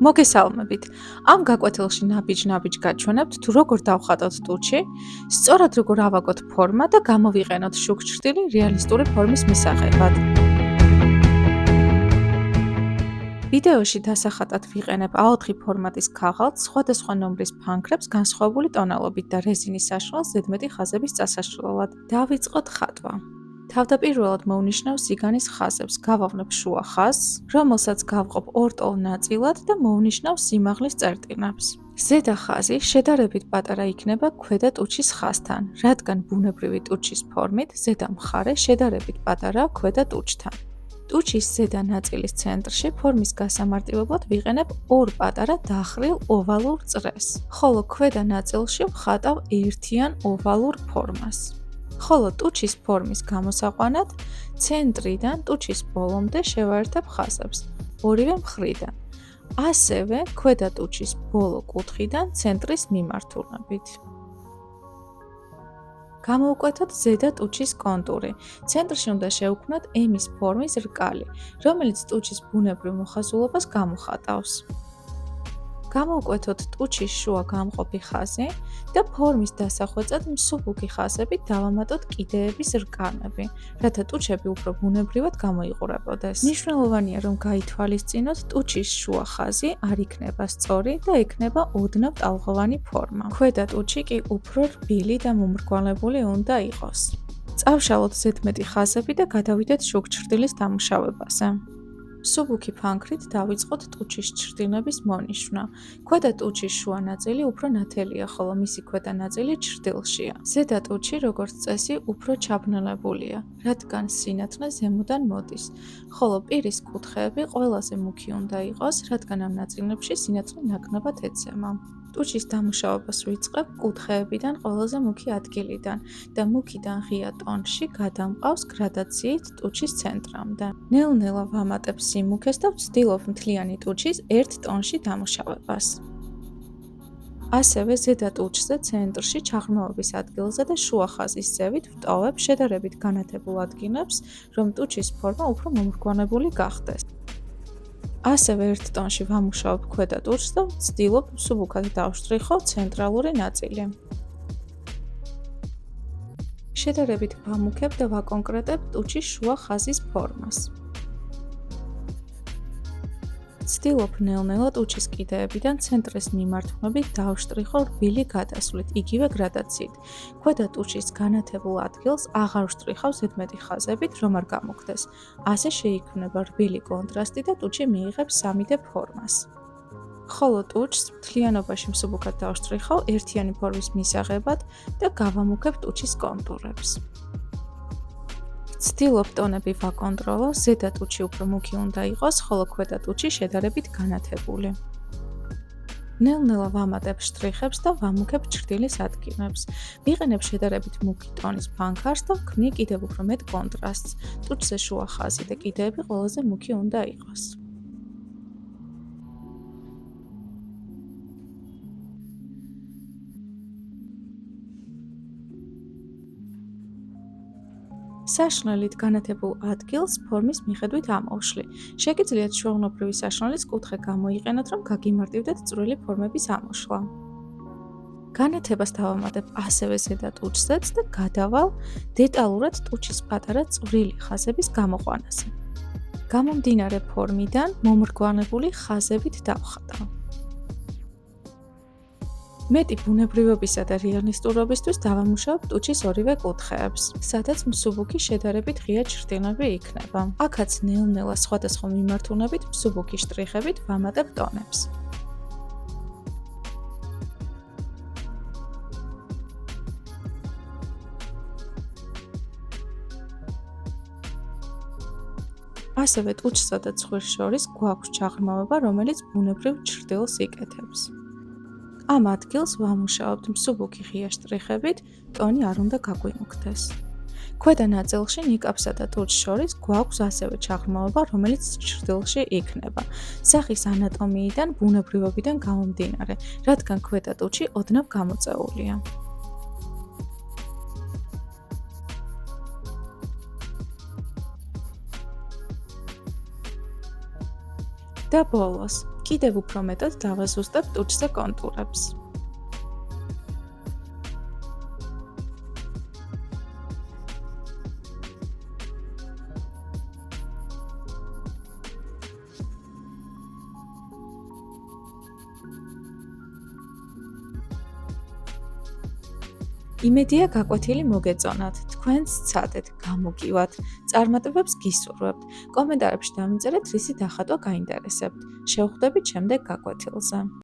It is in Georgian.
მოგესალმებით. ამ გაკვეთილში ნაბიჯ-ნაბიჯ გაჩვენებთ თუ როგორ დავხატოთ ტუჩი, სწორად როგორ ავაგოთ ფორმა და გამოვიყენოთ შუქჭრტილი რეალისტური ფორმის მისაღებად. ვიდეოში დასახატად ვიყენებ A4 ფორმატის ქაღალდს, სხვადასხვა ნომრის ფანქრებს განსხვავებული ტონალობით და რეზინის საშუალს ზედმეტი ხაზების წასაშლელად. დავიწყოთ ხატვა. თავდაპირველად მოვნიშნავ სიგანის ხაზებს, გავავნებ შუა ხაზს, რომელსაც გავყოფ ორ ტოლ ნაწილად და მოვნიშნავ სიმაღლის წერტილებს. ზედა ხაზი შედარებით პატარა იქნება ქვედა ტუჩის ხაზთან, რადგან ბუნებრივი ტუჩის ფორმით ზედა მხარე შედარებით პატარაა ქვედა ტუჩთან. ტუჩის ზედა ნაწილის ცენტრში ფორმის გასამარტივებლად ვიყენებ ორ პატარა დახრილ ოვალურ წრეს, ხოლო ქვედა ნაწილში ვხატავ ერთიან ოვალურ ფორმას. ხოლო ტუჩის ფორმის გამოსაყვანად ცენტრიდან ტუჩის ბოლომდე შევაერთებ ხაზებს, ორივე მხრიდან. ასევე ქვედა ტუჩის ბოლო კუთხიდან ცენტრის მიმართულებით. გამოვკვეთოთ ზედა ტუჩის კონტური. ცენტრში უნდა შევქმნათ M-ის ფორმის რკალი, რომელიც ტუჩის ბუნებრივ მოხაზულობას გამოხატავს. გამოვკვეთოთ ტუჩის შუა გამყოფი ხაზი და ფორმის დასახვეწად მსუბუქი ხაზებით დავამატოთ კიდეების რკანები, რათა ტუჩები უფრო ბუნებრივად გამოიყურებოდეს. მნიშვნელოვანია, რომ გაითვალისწინოთ ტუჩის შუა ხაზი არ იქნება სწორი და ექნება ოდნავ ტალღოვანი ფორმა. ქვედა ტუჩი კი უფრო რბილი და მომრგვალებული უნდა იყოს. წავშალოთ ზედმეტი ხაზები და გადავიდეთ შუქჭრტილის დამუშავებაზე. მსუბუქი ფანქრით დავიწყოთ ტუჩის ჩრდილების მონიშნა. ქვედა ტუჩის შუა ნაწილი უფრო ნათელია, ხოლო მისი ქვედა ნაწილი ჩრდილშია. ზედა ტუჩი, როგორც წესი, უფრო ჩაბნელებულია, რადგან სინათლე ზემოდან მოდის, ხოლო პირის კუთხეები ყველაზე მუქი უნდა იყოს, რადგან ამ ნაწილებში სინათლე ნაკლებად ეცემა. ტუჩის დამუშავებას ვიწყებ კუთხეებიდან ყველაზე მუქი ადგილიდან და მუქიდან ღია ტონში გადამყავს გრადაციით ტუჩის ცენტრამდე. ნელ-ნელა ვამატებ სიმუქეს და ვცდილობ მთლიანი ტუჩის ერთ ტონში დამუშავებას. ასევე ზედა ტუჩზე ცენტრში ჩაღრმავების ადგილზე და შუა ხაზის ზევით ვტოვებ შედარებით განათებულ ადგილებს, რომ ტუჩის ფორმა უფრო მომრგვალებული გახდეს. ასევე ერთ ტონში ვამუშავებ ქვედა ტუჩს და ვცდილობ მსუბუქად დავშტრიხო ცენტრალური ნაწილი. შედარებით ვამუქებ და ვაკონკრეტებ ტუჩის შუა ხაზის ფორმას. ვცდილობ ნელ-ნელა ტუჩის კიდეებიდან ცენტრის მიმართულებით დავშტრიხო რბილი გადასვლით, იგივე გრადაციით. ქვედა ტუჩის განათებულ ადგილს აღარ ვშტრიხავ ზედმეტი ხაზებით, რომ არ გამოგდეს. ასე შეიქმნება რბილი კონტრასტი და ტუჩი მიიღებს 3D ფორმას. ხოლო ტუჩს მთლიანობაში მსუბუქად დავშტრიხავ ერთიანი ფორმის მისაღებად და გავამუქებ ტუჩის კონტურებს. ვცდილობ ტონები ვაკონტროლო, ზედა ტუჩი უფრო მუქი უნდა იყოს, ხოლო ქვედა ტუჩი შედარებით განათებული. ნელ-ნელა ვამატებ შტრიხებს და ვამუქებ ჩრდილის ადგილებს. ვიყენებ შედარებით მუქი ტონის ფანქარს და ვქმნი კიდევ უფრო მეტ კონტრასტს. ტუჩზე შუა ხაზი და კიდეები ყველაზე მუქი უნდა იყოს. საშლელით განათებულ ადგილს ფორმის მიხედვით ამოვშლი. შეგიძლიათ ჩვეულებრივი საშლელის კუთხე გამოიყენოთ, რომ გაგიმარტივდეთ წვრილი ფორმების ამოშლა. განათებას დავამატებ ასევე ზედა ტუჩზეც და გადავალ დეტალურად ტუჩის პატარა წვრილი ხაზების გამოყვანაზე. გამომდინარე ფორმიდან მომრგვალებული ხაზებით დავხატავ. მეტი ბუნებრივობისა და რეალისტურობისთვის დავამუშავებ ტუჩის ორივე კუთხეებს, სადაც მსუბუქი შედარებით ღია ჩრდილები იქნება. აქაც ნელ-ნელა სხვადასხვა მიმართულებით მსუბუქი შტრიხებით ვამატებ ტონებს. ასევე ტუჩსა და ცხვირს შორის გვაქვს ჩაღრმავება, რომელიც ბუნებრივ ჩრდილს იკეთებს. ამ ადგილს ვამუშავებთ მსუბუქი ღია შტრიხებით, ტონი არ უნდა გაგვიმუქდეს. ქვედა ნაწილში ნიკაპსა და ტუჩს შორის გვაქვს ასევე ჩაღრმავება, რომელიც ჩრდილში იქნება. სახის ანატომიიდან, ბუნებრივობიდან გამომდინარე, რადგან ქვედა ტუჩი ოდნავ გამოწეულია. და ბოლოს, კიდევ უფრო მეტად დავაზუსტებ ტუჩზე კონტურებს. იმედია გაკვეთილი მოგეწონათ, თქვენც სცადეთ, გამოგივათ, წარმატებებს გისურვებთ. კომენტარებში დამინწერეთ, რისი დახატვა გაინტერესებთ. შევხვდებით შემდეგ გაკვეთილზე.